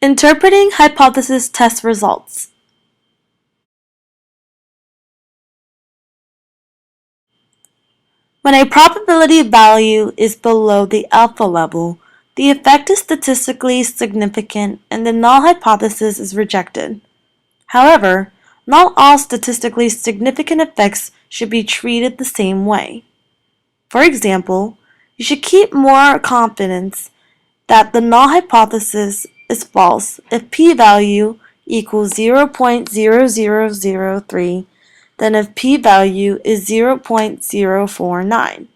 Interpreting hypothesis test results. When a probability value is below the alpha level, the effect is statistically significant and the null hypothesis is rejected. However, not all statistically significant effects should be treated the same way. For example, you should keep more confidence that the null hypothesis is false if p-value equals 0.0003 than if p-value is 0.049.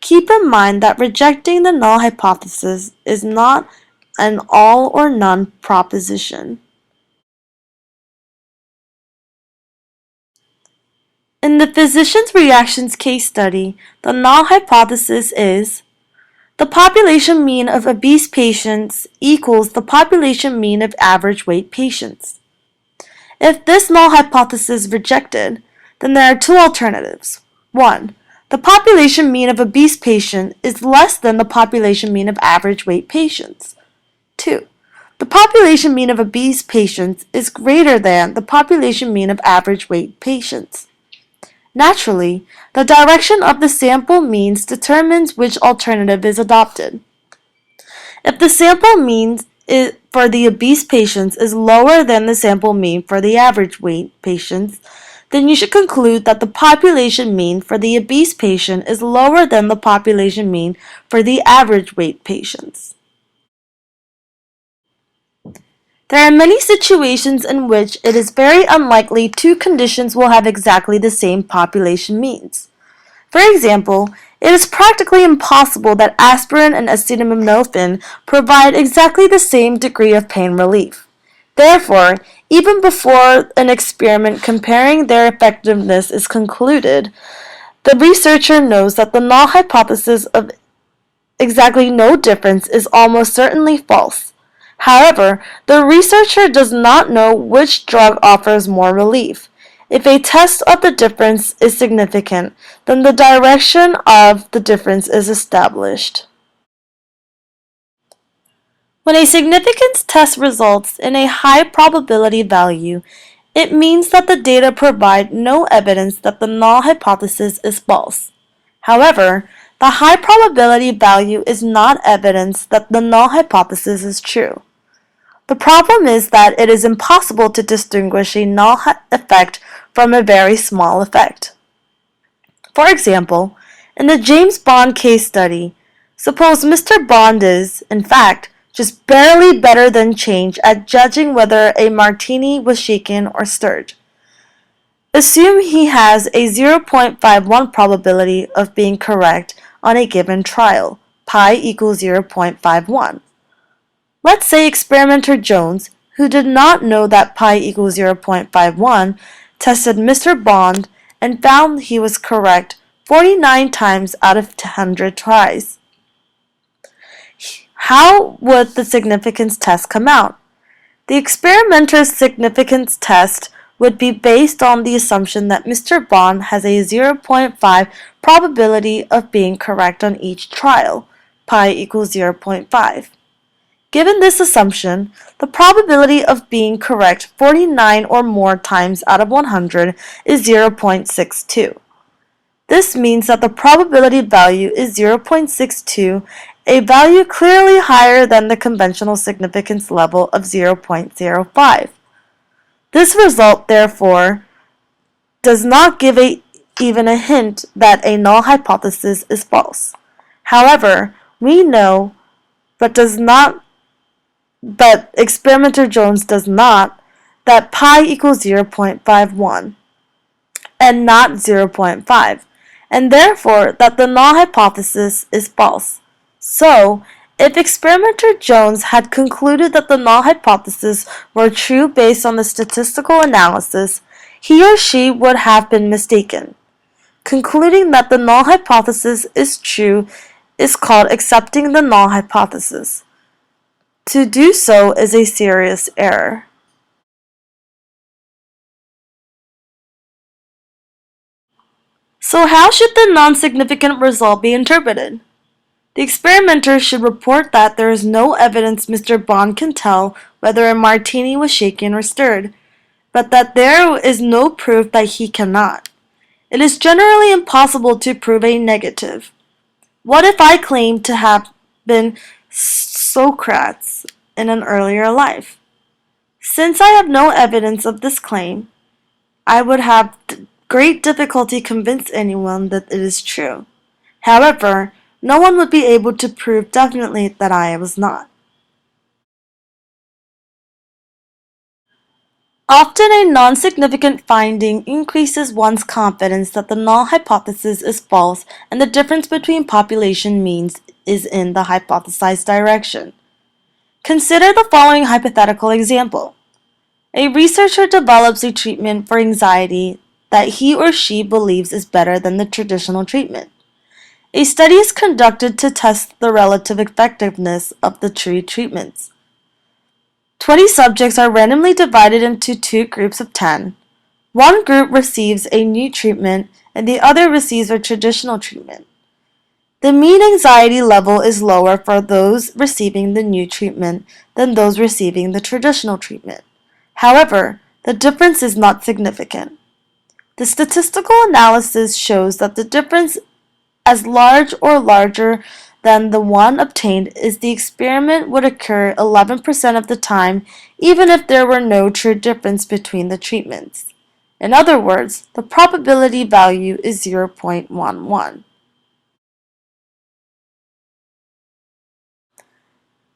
Keep in mind that rejecting the null hypothesis is not an all or none proposition. In the physician's reactions case study, the null hypothesis is the population mean of obese patients equals the population mean of average weight patients. If this null hypothesis is rejected, then there are two alternatives. 1. The population mean of obese patients is less than the population mean of average weight patients. 2. The population mean of obese patients is greater than the population mean of average weight patients. Naturally, the direction of the sample means determines which alternative is adopted. If the sample mean for the obese patients is lower than the sample mean for the average weight patients, then you should conclude that the population mean for the obese patient is lower than the population mean for the average weight patients. There are many situations in which it is very unlikely two conditions will have exactly the same population means. For example, it is practically impossible that aspirin and acetaminophen provide exactly the same degree of pain relief. Therefore, even before an experiment comparing their effectiveness is concluded, the researcher knows that the null hypothesis of exactly no difference is almost certainly false. However, the researcher does not know which drug offers more relief. If a test of the difference is significant, then the direction of the difference is established. When a significance test results in a high probability value, it means that the data provide no evidence that the null hypothesis is false. However, the high probability value is not evidence that the null hypothesis is true. The problem is that it is impossible to distinguish a null effect from a very small effect. For example, in the James Bond case study, suppose Mr. Bond is, in fact, just barely better than change at judging whether a martini was shaken or stirred. Assume he has a 0.51 probability of being correct on a given trial, pi equals 0.51. Let's say experimenter Jones, who did not know that pi equals 0.51, tested Mr. Bond and found he was correct 49 times out of 100 tries. How would the significance test come out? The experimenter's significance test would be based on the assumption that Mr. Bond has a 0.5 probability of being correct on each trial, pi equals 0.5. Given this assumption, the probability of being correct 49 or more times out of 100 is 0.62. This means that the probability value is 0.62, a value clearly higher than the conventional significance level of 0.05. This result, therefore, does not give even a hint that a null hypothesis is false. However, we know, but experimenter Jones does not, that pi equals 0.51 and not 0.5, and therefore that the null hypothesis is false. So, if experimenter Jones had concluded that the null hypothesis were true based on the statistical analysis, he or she would have been mistaken. Concluding that the null hypothesis is true is called accepting the null hypothesis. To do so is a serious error. So how should the non-significant result be interpreted? The experimenter should report that there is no evidence Mr. Bond can tell whether a martini was shaken or stirred, but that there is no proof that he cannot. It is generally impossible to prove a negative. What if I claim to have been Socrates in an earlier life? Since I have no evidence of this claim, I would have great difficulty convince anyone that it is true. However, no one would be able to prove definitely that I was not. Often a non-significant finding increases one's confidence that the null hypothesis is false and the difference between population means is in the hypothesized direction. Consider the following hypothetical example. A researcher develops a treatment for anxiety that he or she believes is better than the traditional treatment. A study is conducted to test the relative effectiveness of the two treatments. 20 subjects are randomly divided into two groups of 10. One group receives a new treatment and the other receives a traditional treatment. The mean anxiety level is lower for those receiving the new treatment than those receiving the traditional treatment. However, the difference is not significant. The statistical analysis shows that the difference as large or larger than the one obtained is the experiment would occur 11% of the time even if there were no true difference between the treatments. In other words, the probability value is 0.11.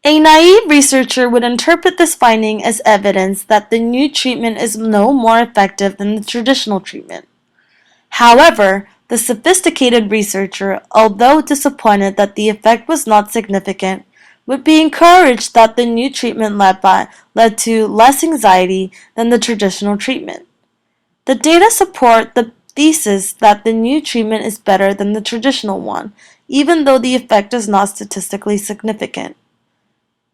A naive researcher would interpret this finding as evidence that the new treatment is no more effective than the traditional treatment. However, the sophisticated researcher, although disappointed that the effect was not significant, would be encouraged that the new treatment led to less anxiety than the traditional treatment. The data support the thesis that the new treatment is better than the traditional one, even though the effect is not statistically significant.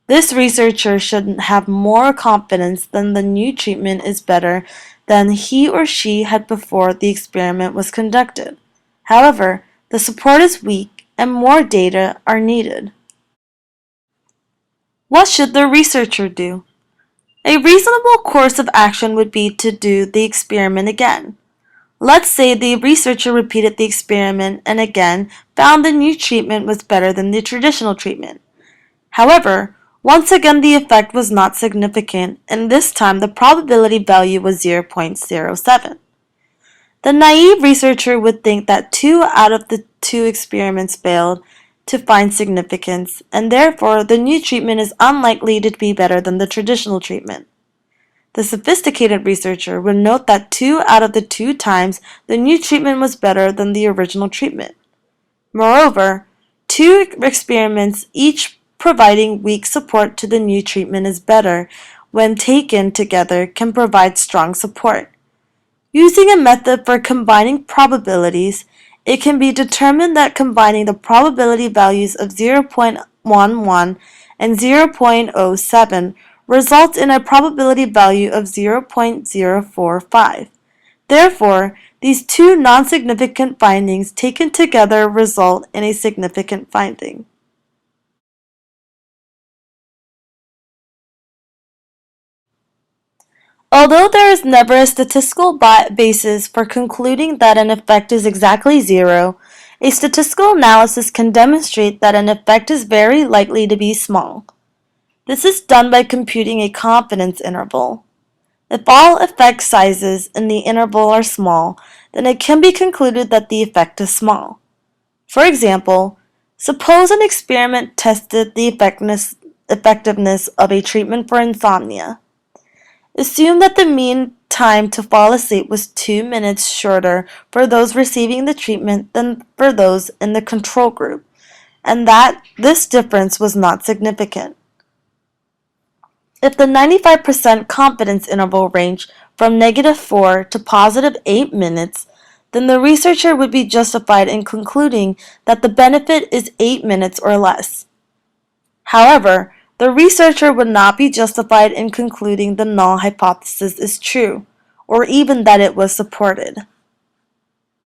This researcher should have more confidence that the new treatment is better than he or she had before the experiment was conducted. However, the support is weak and more data are needed. What should the researcher do? A reasonable course of action would be to do the experiment again. Let's say the researcher repeated the experiment and again found the new treatment was better than the traditional treatment. However, once again the effect was not significant, and this time the probability value was 0.07. The naive researcher would think that 2 out of the 2 experiments failed to find significance, and therefore the new treatment is unlikely to be better than the traditional treatment. The sophisticated researcher would note that 2 out of the 2 times the new treatment was better than the original treatment. Moreover, 2 experiments, each providing weak support to the new treatment, is better when taken together can provide strong support. Using a method for combining probabilities, it can be determined that combining the probability values of 0.11 and 0.07 results in a probability value of 0.045. Therefore, these two non-significant findings taken together result in a significant finding. Although there is never a statistical basis for concluding that an effect is exactly zero, a statistical analysis can demonstrate that an effect is very likely to be small. This is done by computing a confidence interval. If all effect sizes in the interval are small, then it can be concluded that the effect is small. For example, suppose an experiment tested the effectiveness of a treatment for insomnia. Assume that the mean time to fall asleep was 2 minutes shorter for those receiving the treatment than for those in the control group, and that this difference was not significant. If the 95% confidence interval ranged from -4 to +8 minutes, then the researcher would be justified in concluding that the benefit is 8 minutes or less. However, the researcher would not be justified in concluding the null hypothesis is true, or even that it was supported.